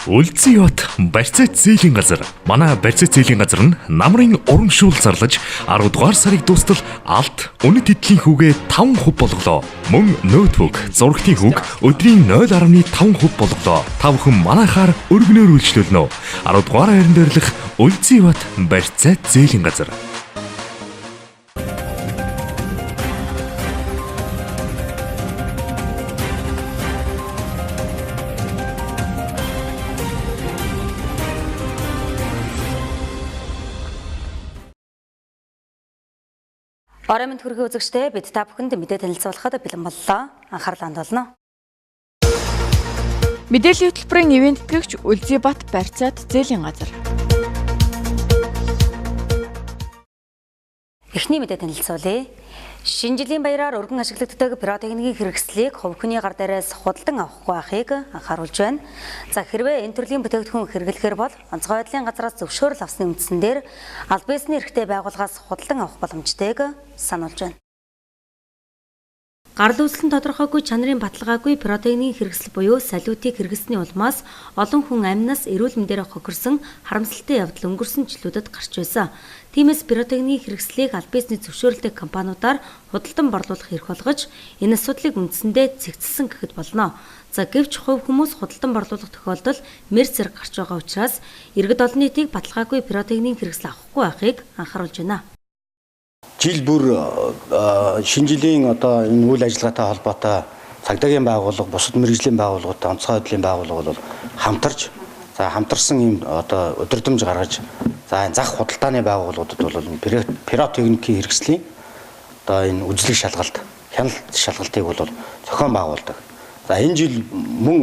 Үлдсэн ят барьцаат зээлийн газар. Манай барьцаат зээлийн газар нь намрын урамшуул зарлаж 10 дугаар сарыг дуустал алт үнэт эдлийн хүүгээ 5% болголоо. Мөн ноутбук, зурагтын хүүг өдрийн 0.5% болголоо. Та бүхэн манайхаар өргөнөөр үйлчлүүлнэ. 10 дугаар хайранд дээрлэх үлдсэн ят барьцаат зээлийн газар. Орой мэнд хүргээ үзэгчдээ бид та бүхэнд мэдээ танилцуулахад бэлэн боллоо. Анхаарлаа хандуулна. Мэдээллийн хөтөлбөрийн ивент тэтгэгч Үлзий Бат барьцаат зээлийн газар. Эхний мэдээ танилцуулъя. Шинэ жилийн баяраар өргөн ашиглагддаг пиротехникийн хэрэгслийг хувь хүний гар дээрээс худалдан авахгүй байхыг анхааруулж байна. За хэрвээ энэ төрлийн бүтээгдэхүүн хэрэглэхээр бол онцгой байдлын газраас зөвшөөрөл авсны үндсэн дээр аль биесний эрхтэй байгууллагаас худалдан авах боломжтойг сануулж байна. Гарал үүслэн тодорхойгүй чанарын баталгаагүй пиротехникийн хэрэгсэл буюу салютыг хэрэглэсний улмаас олон хүн амнаас эрүүл мэндээр хохирсон харамсалтай явдал өнгөрсөн жилүүдэд гарч байсан. Тиймээс пиротехникийн хэрэгслийг аль биесний зөвшөөрөлтэй компаниудаар худалдан борлуулах эрх олгож, энэ асуудлыг үндсэндээ цэгцэлсэн гэхэд болно. За гэвч хувь хүмүүс худалдан борлуулах тохиолдол мэр зэрэг гарч байгаа учраас иргэд олон нийтийг баталгаагүй пиротехникийн хэрэгсэл авахгүй байхыг анхааруулж байна. Жил бүр шинэ жилийн энэ үйл ажиллагаатай холбоотой цагдаагийн байгууллага, бусад мэргэжлийн байгууллагуудтай онцгой байдлын байгууллага бол хамтарч хамтарсан ийм өдөрдөмж гаргаж энэ зах худалдааны байгууллагуудад бол пиротехникийн хэрэгслийн энэ үзлэг шалгалт, хяналт шалгалтыг бол зохион байгуулдаг. За энэ жил мөн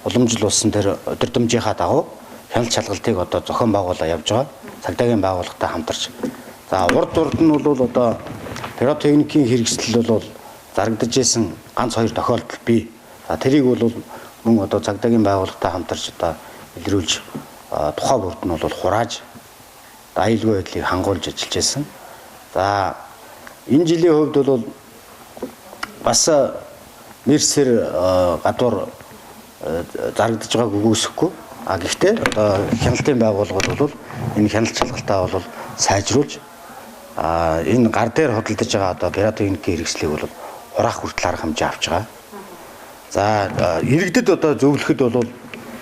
уламжлал улсын тэр өдөрдөмжийнхаа дагуу хяналт шалгалтыг зохион байгуулаа явж байгаа. Цагдаагийн байгууллагатай хамтарч. За урд нь бол пиротехникийн хэрэгсэл бол зарагдаж исэн ганц хоёр тохиолдол бий. За тэрийг бол мөн цагдаагийн байгууллагатай хамтарч илрүүлж тухай бүрд нь бол хурааж аюулгүй байдлыг хангуулж ажиллаж байсан. За энэ жилийн хувьд бол бас нэрсэр гадуур зарагдаж байгааг үгүйсэхгүй. Гэхдээ хяналтын байгууллагууд бол энэ хяналт шалгалтаа бол сайжруулж энэ гар дээр худалдаж байгаа пиротехникийн хэрэгслийг бол хураах хүртэл арга хэмжээ авч байгаа. За иргэдэд зөвлөхөд бол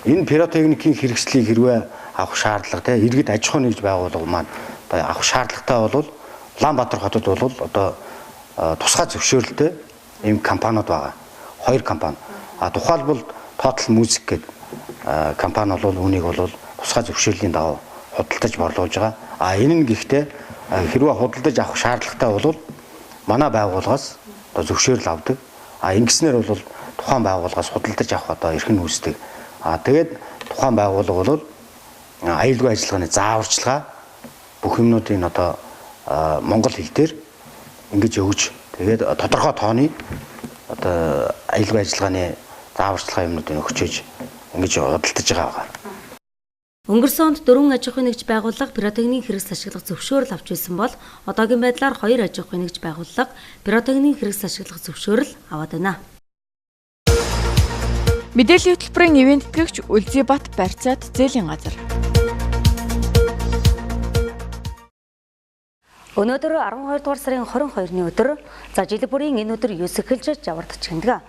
энэ пиротехникийн хэрэгслийг хэрвээ авах шаардлага иргэд аж ахуйн нэгж байгууллага маань авах шаардлагатай бол Улаанбаатар хотод бол тусгай зөвшөөрөлтэй ийм компаниуд байгаа. 2 компани. Тухайлбал Total Music гэдэг компани бол үүнийг бол тусгай зөвшөөрлийн дагуу худалдаж борлуулж байгаа. Энэ нь гэхдээ хэрвээ худалдаж авах шаардлагатай бол манай байгууллагаас зөвшөөрөл авдаг. Ингэснээр бол тухайн байгууллагаас худалдаж авах эрх нь үүсдэг. Тэгээд тухайн байгууллага бол аюулгүй ажиллагааны зааварчилгаа бүх юмнуудыг монгол хэл дээр ингэж өгж тэгээд тодорхой тооны аюулгүй ажиллагааны зааварчилгаа юмнуудыг өгчөөж ингэж худалдаж байгаа. Өнгөрсөн онд 4 аж ахуйн нэгж байгууллага пиротехникийн хэрэгсэл ашиглах зөвшөөрөл авч байсан бол одоогийн байдлаар 2 аж ахуйн нэгж байгууллага пиротехникийн хэрэгсэл ашиглах зөвшөөрөл аваад байна. Мэдээллийн хөтөлбөрийн ивент тэтгэгч Үлзий Бат барьцаат зээлийн газар. Өнөөдөр 12 дугаар сарын 22-ны өдөр жил бүрийн энэ өдөр 9 эхэлж жавардж гиндэг.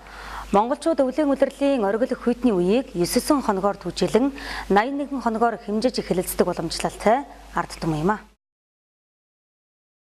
Монголчууд өвлийн улирлын оргил хүйтний үеийг 9 хоногоор түжүүлэн 81 хоногоор хэмжиж эхэлцдэг уламжлалтай ард түмэн юм а.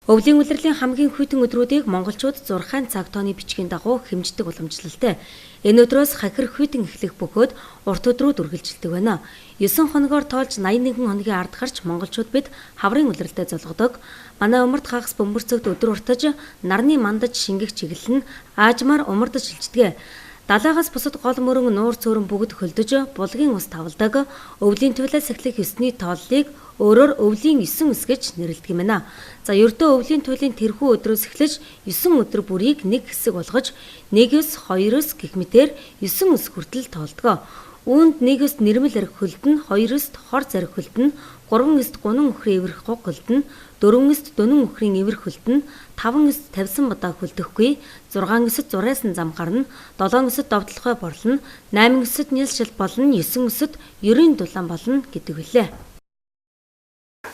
Өвлийн улирлын хамгийн хүйтэн өдрүүдийг монголчууд 6 цаг тооны бичгийн дагуу хэмждэг уламжлалтай. Энэ өдрөөс хахир хүйтэн эхлэх бөгөөд урт өдрүүд үргэлжилдэг байна. 9 хоногоор тоолж 81 хоногийн ард гарч монголчууд бид хаврын улирлдээ золгодог. Манай умард хагас бөмбөрцөгт өдөр уртаж нарны мандаж шингэх чиглэл нь аажмаар умардаж шилждэг. Далаагаас бусад гол мөрөн нуур цөөрөн бүгд хөлдөж булгийн ус тавладаг. Өвлийн туйлаас эхлэх 9-ний тооллыг өөрөөр өвлийн 9 ус гэж нэрлэдэг юм байна. За ердөө өвлийн туйлын тэрхүү өдрөөс эхлэж 9 өдөр бүрийг нэг хэсэг болгож 1-9 2-9 гэх мэтээр 9 ус хүртэл тоолдог. Үүнд 1-өөс нэрмэл эрх хөлдөн, 2-өөс хор зарих хөлдөн, 3-өөс гунан үхрийн эврэх гог хөлдөн, 4-өөс дунан үхрийн эврэх хөлдөн, 5-өөс тавьсан удаа хөлдөхгүй, 6-өөс зурайсан зам гарна, 7-өөс довдлохой борлно, 8-өөс нийлшил болно, 9-өөс ерийн дулаан болно гэдэг үлээ.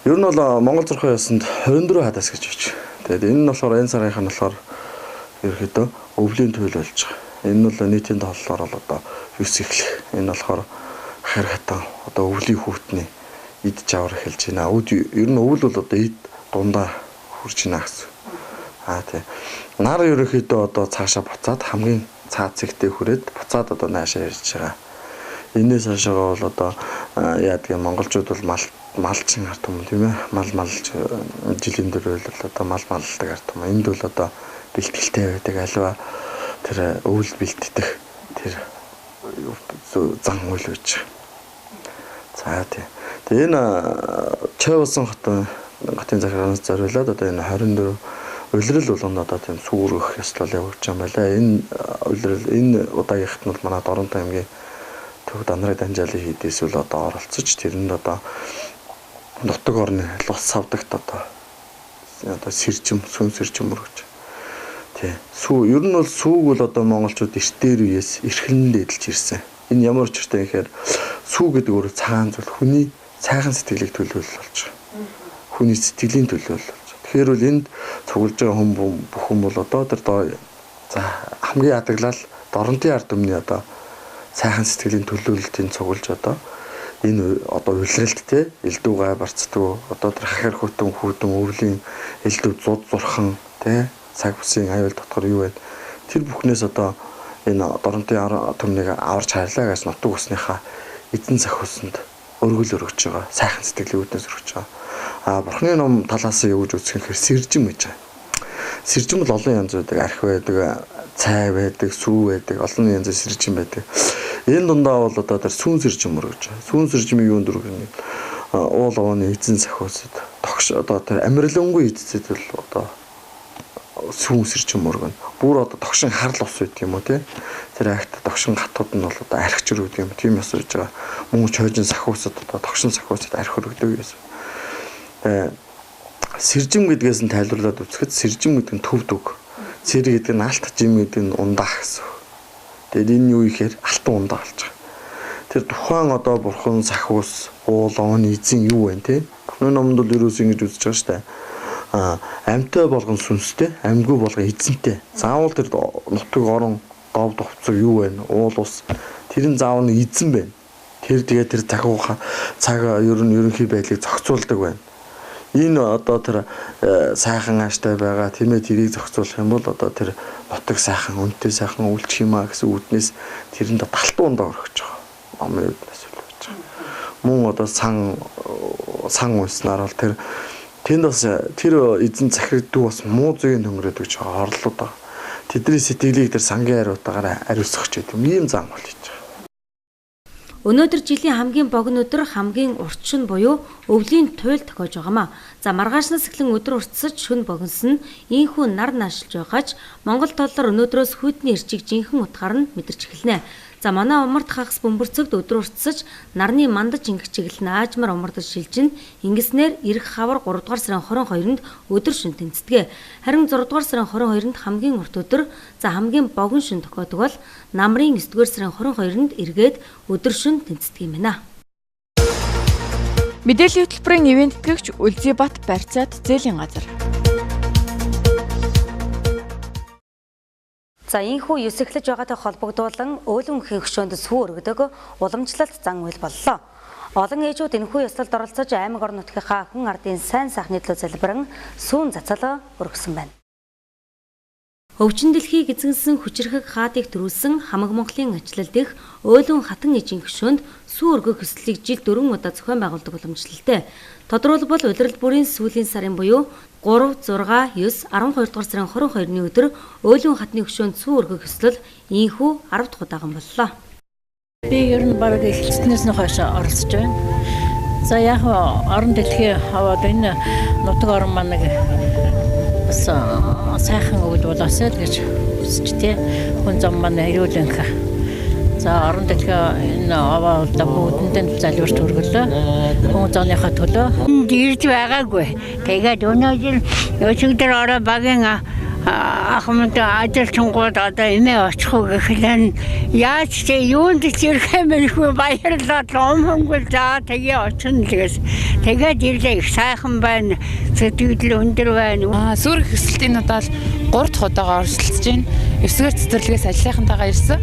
Ер нь бол Монгол зурхай ясанд 24 хадас гэж байна. Тэгээд энэ нь болохоор энэ сарынх нь болохоор ерөөхдөө өвлийн туйл болж байгаа. Энэ нь бол нийтийн тооллоор бол одоо 9 эхлэх. Энэ болохоор хэр хатан одоо өвлийн хүүтний эд жавар эхэлж байна. Ер нь өвөл бол одоо эд дундаа хурж байна гэсэн. Тийм. Нар ерөөхдөө одоо цаашаа буцаад хамгийн цаад зэгтээ хүрээд буцаад одоо наашаа ирж байгаа. Энээс хашаага бол одоо яадгийн монголчууд бол малчин ард юм тийм ээ. Малж жилийн дээр бол одоо малдаг ард юм. Энд бол одоо бэлтгэлтэй байдаг альва тэр өвөл бэлтдэх тэр зан үйл гэж. За тийм. Тэгээ энэ Чавсан хотын захиранаас зориулаад одоо энэ 24 улирал болгоно одоо тийм сүргэх ёслол явуулж байгаа юм байна. Энэ улирал энэ удаагийнхт нь бол манай Доронтой аймгийн төв данрын данжаалын хийдээс үл одоо оролцож тэрэнд одоо нутаг орны улс савдагт одоо сэржим сүн сэржим мөрөж. Тий. Ер нь бол сүүг бол одоо монголчууд эртээр үеэс эрхлэн дээдэлж ирсэн. Энэ ямар учиртай гэхээр сүү гэдэг өөр цагаан зүйл хүний сайхан сэтгэлийг төлөөлөл болж байгаа. Хүний сэтгэлийн төлөөлөл болж байгаа. Тэгэхээр бол энд цуглаж байгаа бүхэн бол одоо тэр хамгийн ядаглал Доронтын ард түмний одоо сайхан сэтгэлийн төлөөлөлтийн цуглаж одоо энэ одоо улиралт те элдв гай барцдаг одоо тэр хахир хүйтэн өвлийн элдв зуд зурхан те цаг бүсийн аюул дотор юу вэ? Тэр бүхнээс одоо энэ Доронтын түмнийг аварч харлаа гэж нутаг усныхаа эзэн захиусанд өргөл өргөж байгаа. Сайхан сэтгэлийн үүднээс өргөж байгаа. Бурхны ном талаас нь юу гэж үзэх юм хэрэг сэржим гэж байна. Сэржим бол олон янз байдаг. Арх байдаг, цай байдаг, сүү байдаг, олон янзын сэржим байдаг. Энэ дундаа бол одоо тэр сүүн сэржим өргөж байгаа. Сүүн сэржимийн юунд өргөнө? Уул овооны эзэн захиусад тогш одоо тэр амирлангүй эцэд бол одоо сүүн сэржим өргөнө. Бүр одоо тогшин харл ус үйт юм уу те. Тэр агт тогшин гатууд нь бол одоо архичэр үүд юм. Тийм ёс үрж байгаа. Мөн чойжин сахиусад одоо тогшин сахиусад арх өргөдөг гэсэн. Сэржим гэдгээс нь тайлбарлаад үзэхэд сэржим гэдэг нь төв дүг. Сэр гэдэг нь алт, жим гэдэг нь ундаах гэсэн. Тэгээд энэ юу ихээр алтан ундаа болж байгаа. Тэр тухайн одоо бурхан сахиус, уул овооны эзэн юу вэ те? Бурхны номонд бол ерөөс ингэж үзэж байгаа штэ. Амьтай болгон сүнстэй, амьгүй болгон эзэнтэй. Заавал тэр нутаг орон дов довцог юу вэ? Уул ус. Тэр нь заавал эзэн байна. Тэр тэгээ тэр цаг ерөнхий байдлыг зохицуулдаг байна. Энэ одоо тэр сайхан ааштай байгаа тийм ээ тэрийг зохицуулах юм бол одоо тэр нутаг сайхан үнэтэй сайхан үйлчих юм а гэсэн үднээс тэрэнд талтан ундаа өргөж байгаа. Номын үднээс үлээж байгаа. Мөн одоо сан уйснаар бол тэнд бас тэр эзэн захирагддаг бас муу зүйн хөнгөрөөд гэж орлоод байгаа. Тэдний сэтгэлийг тэр сангийн хариутаагаар ариусгах ч гэдэм ийм зам болж байгаа. Өнөөдөр жилийн хамгийн богино өдөр хамгийн урчин буюу өвлийн туйл тохиож байгаамаа. За маргаашнаас эхлэн өдөр уртсаж шөнө богиносон ийхүү нар наашилж байгаач Монгол толлоор өнөөдрөөс хүйтний эрчийг жинхэнэ утгаар нь мэдэрч эхэлнэ. За манай умард хагас бөмбөрцөгд өдөр уртсаж нарны мандаж ингэх чиглэл наажмар умардаж шилжин ингэснээр эх хавар 3 дугаар сарын 22-нд өдөр шөнө тэнцдэг. Харин 6 дугаар сарын 22-нд хамгийн урт өдөр за хамгийн богино шөнө тохиодог бол намрын 9 дугаар сарын 22-нд эргээд өдөр шөнө тэнцдэг юм байна. Мэдээллийн хөтөлбөрийн ивент гэгч Үлзийбат барьцаад зээлийн газар. За ийхүү ёсэглэж байгаатай холбогдуулан өөлөн үхийн хөшөөнд сүү өргөдөг уламжлалт зан үйл боллоо. Олон ээжүүд энэхүү ёслолд оролцож аймаг орон нутгийнхаа хүн ардын сайн сайхны төлөө залбиран сүүн цацал өргөсөн байна. Өвчин дэлхийг эзэнсэн хүчрхэг хаадыг төрүүлсэн хамаг Монголын ачлал дэх өөлөн хатан эжийн хөшөөнд сүү өргөх хүслийг жил 4 удаа зохион байгуулдаг уламжлалтай. Тодорхойлбол улирал бүрийн сүүлийн сарын буюу 3, 6, 9, 12 дугаар сарын 22-ны өдөр өөлөн хатны хөшөөнд сүү өргөх хүслэл ийхүү 10 дахь удаахан боллоо. Би ер нь бараг эхлэлснээс нь хойш оролцож байна. За яг орон дэлхий хаваад энэ нутаг орон маань бас сайхан өвөл болоосэй гэж хүсэж тий. Хүн зам маань эрүүлэнх За орон дэлхийн энэ аваалда бүгдэнд залбирч өргөлөө. Хүн зооныхаа төлөө. Дэрж байгаагүй. Тэгээд өнөө жил өчигдөр ороо багийн ахмад ажилчингууд одоо эмээ очих уу гэхлээр яаж ч юунд ч ирэх юм бэ баярлалаа ломхонгол за тэгээ очихно лээс тэгээд ирлээ их сайхан байна сэтгэл өндөр байна. Сүүрэг хэсэлтийн удаа 3 дахь удаага оролцож байна. 9-р цэцэрлэгээс ажлынхантайгаа ирсэн.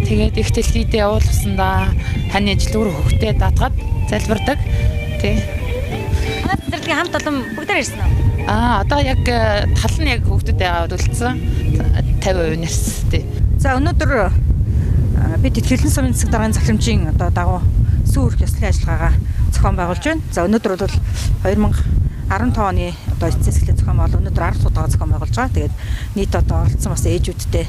Тэгээд их дэлхийдээ явуулсандаа хань ажил өөр хөвгтэй даатгаад залбирдаг. Тий. Цэцэрлэгийн хамт олон бүгдээр ирсэн үү? Одоо яг тал нь яг хөвгдөд аваад үлдсэн 50% нэрстэй. За өнөөдөр бид Хэрлэн сумын засаг даргын захирамжийн одоо дагуу сүүрх ёслолын ажиллагаагаа зохион байгуулж байна. За өнөөдөр бол 2015 оны одоо эцсийн сэхлээ зохион байгуул өнөөдөр 10 удаа зохион байгуулж байгаа. Тэгээд нийт одоо оролцсон бас ээжүүдтэй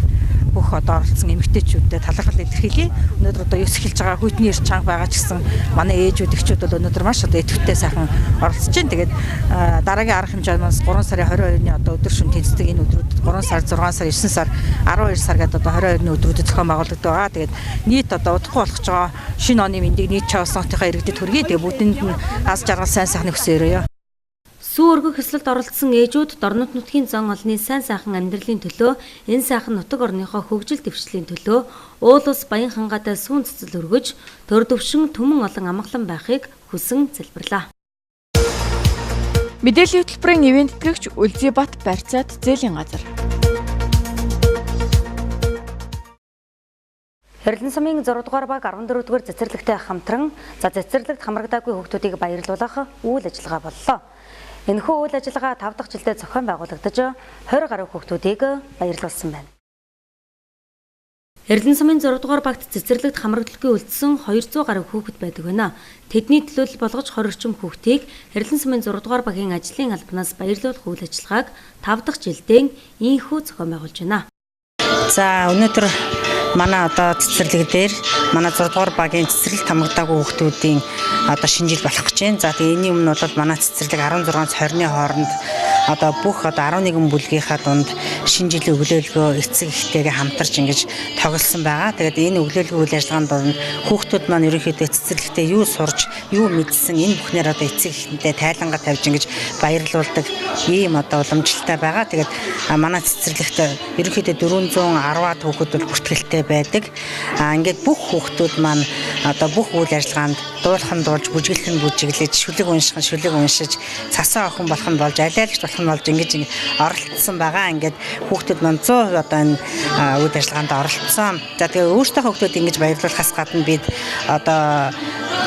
бүх одоо оролцсон эмэгтэйчүүдтэй талархал илэрхийлье. Өнөөдөр одоо ёс эхэлж байгаа хүйтний эрч чанга байгаа ч гэсэн манай ээжүүд эхчүүд бол өнөөдөр маш одоо идэвхтэй сайхан оролцож байна. Тэгээд дараагийн арга хэмжээ маань 3 сарын 22-ны одоо өдөр шөнө тэнцдэг энэ өдрүүдэд 3 сар, 6 сар, 9 сар, 12 сар гэдэг одоо 22-ны өдрүүдэд зохион байгуулагддаг байгаа. Тэгээд нийт одоо удахгүй болгож байгаа шинэ оны мэндийг нийт чавсгийнхаа иргэдэд хүргэе. Тэгээд бүгдэнд нь аз жаргал сайн сайхныг хүсээрээ. Сүү өргөх хэсэлд оролцсон ээжүүд Дорнод нутгийн зан олонний сайн сайхан амьдралын төлөө, энэ сайхан нутаг орныхоо хөгжил дэвшлийн төлөө уул ус баян хангаатай сүүн цэцэл өргөж, төр төвшин түмэн олон амгалан байхыг хүсэн залбирлаа. Мэдээллийн хөтөлбөрийн ивент тэтгэгч Үлзийбат барьцаат зээлийн газар. Хэрлэн сумын 6 дугаар баг 14 дугаар цэцэрлэгтэй хамтран цэцэрлэгт хамрагдаагүй хүүхдүүдийг баярлуулах үйл ажиллагаа боллоо. Энэхүү үйл ажиллагаа 5 дахь жилдээ зохион байгуулагдаж 20 гаруй хүүхдүүдийг баярлуулсан байна. Хэрлэн сумын 6 дугаар багт цэцэрлэгт хамрагдaltaгүй үлдсэн 200 гаруй хүүхэд байдаг байна. Тэдний төлөөлөл болгож 20 орчим хүүхдийг Хэрлэн сумын 6 дугаар багийн ажлын албанаас баярлуулах үйл ажиллагааг 5 дахь жилдээ ийхүү зохион байгуулж байна. За өнөөдөр манай одоо цэцэрлэг дээр манай 6 дугаар багийн цэцэрлэгт хамрагдаагүй хүүхдүүдийн одоо шинэ жил болох гэж байна. За тэгээ энэний өмнө бол манай цэцэрлэг 16-аас 20-ны хооронд одоо бүх одоо 11 бүлгийнхаа дунд шинэ жилийн өглөөлгөө эцэг эхтэйгээ хамтарч ингэж тоглосон байгаа. Тэгээд энэ өглөөлгөө үйл ажиллагаанд бол хүүхдүүд маань ерөнхийдөө цэцэрлэгтээ юу сурж, юу мэдсэн энэ бүхнээр одоо эцэг эхэнтэй тайлангаа тавьж ингэж баярлуулдаг ийм одоо уламжлалтай байгаа. Тэгээд манай цэцэрлэгт ерөнхийдөө 410-аад хүүхэд бол бүртгэлтэй байдаг. Ингээд бүх хүүхдүүд маань одоо бүх үйл ажиллагаанд дуулхан дуулж, бүжиглэн бүжиглэж, шүлэг уншиж, цасаа охин болох нь болж, алиалагч болох нь болж ингэж оролцсон байгаа. Ингээд хүүхдүүд маань 100% одоо энэ үйл ажиллагаанд оролцсон. За тэгээ өөртөө хүүхдүүд ингэж баярлуулахаас гадна бид одоо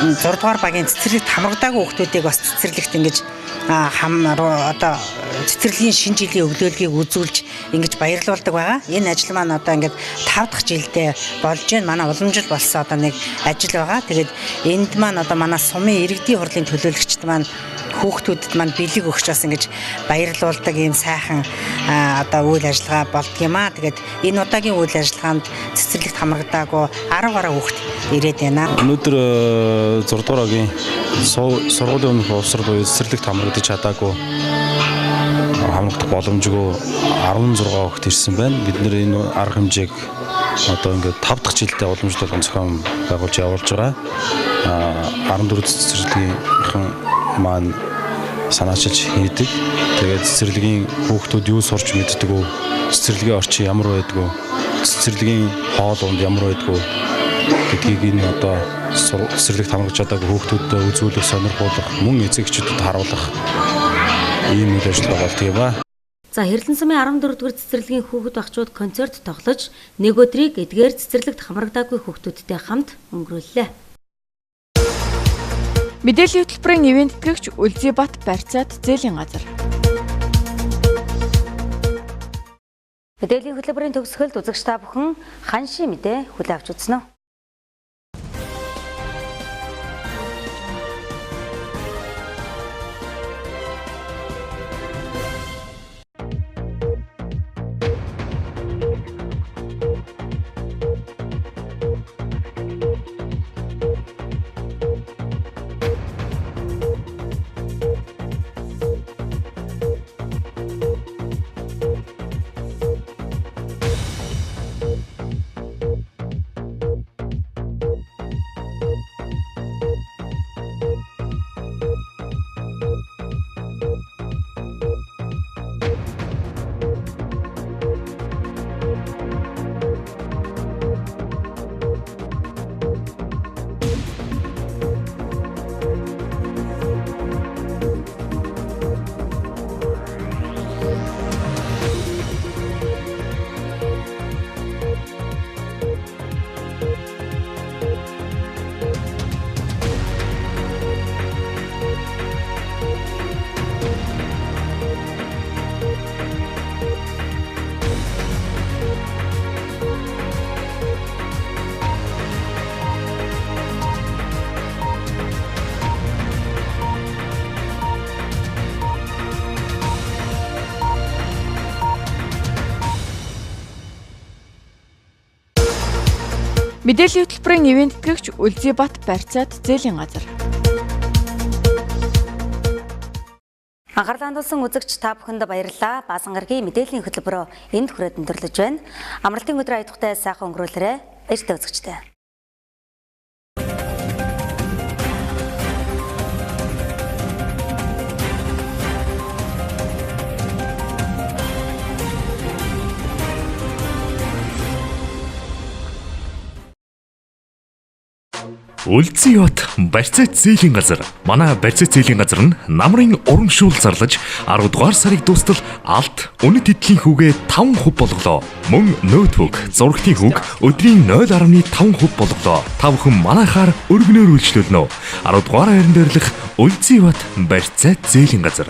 6 дугаар багийн цэцэрлэгт хамрагдаагүй хүүхдүүдийг бас цэцэрлэгт ингэж одоо цэцэрлэгийн шинэ жилийн өглөөлгийг үзүүлж ингэж баярлуулдаг байгаа. Энэ ажил маань одоо ингээд 5 дахь жилдээ болж байна. Манай уламжил болсон одоо нэг ажил байгаа. Тэгээд энд маань одоо манай сумын иргэдийн хурлын төлөөлөгчд маань хүүхдүүдэд маань бэлэг өгч бас ингэж баярлуулдаг ийм сайхан одоо үйл ажиллагаа болдго юм аа. Тэгээд энэ удаагийн үйл ажиллагаанд цэцэрлэгт хамрагдаагүй 10 гаруй хүүхд ирээд байна. Өнөөдөр 6 дугаар багийн сургуулийн өмнөх уусар буюу цэцэрлэгт хамрагдаж чадаагүй хамрагдах боломжгүй 16 хүүхд ирсэн байна. Бид нэр энэ арга хэмжээг одоо ингээд 5 дахь жилдээ уламжлалт болгон зохион байгуулж явуулж байгаа. 14 цэцэрлэгийн маань санаачилж хийдэг. Тэгээд цэцэрлэгийн хүүхдүүд юу сурч мэддэг вэ? Цэцэрлэгийн орчин ямар байдг вэ? Цэцэрлэгийн хоол унд ямар байдг вэ? гэдгийг энэ одоо цэцэрлэгт хамрагдаж чадаагүй хүүхдүүдэд үзүүлэх, сонирхуулах, мөн эцэгчүүдэд харуулах ийм үйл ажиллагаа болдог юм ба. За Хэрлэн сумын 14 дугаар цэцэрлэгийн хүүхэд багчууд концерт тоглож нэг өдрийг эдгээр цэцэрлэгт хамрагдаагүй хүүхдүүдтэй хамт өнгөрүүллээ. Мэдээллийн хөтөлбөрийн ивент тэтгэгч Үлзийбат барьцаат зээлийн газар. Мэдээллийн хөтөлбөрийн төгсгөлд үзэгч та бүхэн ханши мэдээ хүлээн авч үзнэ үү? Мэдээллийн хөтөлбөрийн ивент тэтгэгч Үлзийбат барьцаад зээлийн газар. Анхаарлаа хандуулсан үзэгч та бүхэнд баярлалаа. Баасан гарагийн мэдээллийн хөтөлбөрөөр энд хүрээд өндөрлөж байна. Амралтын өдөр аятухтай сайхан өнгөрүүлээрэй. Баяртай үзэгчтэй. Үлзийбат барьцаат зээлийн газар. Манай барьцаат зээлийн газар нь намрын урамшуул зарлаж 10 дугаар сарыг дуустал алт үнэт эдлийн хүүгээ 5% болголоо. Мөн ноутбук, зурагтын хүүг өдрийн 0.5% болголоо. Та бүхэн манайхаар өргөнөөр үйлчлүүлнэ. 10 дугаар хайранд дээрлэх Үлзийбат барьцаат зээлийн газар.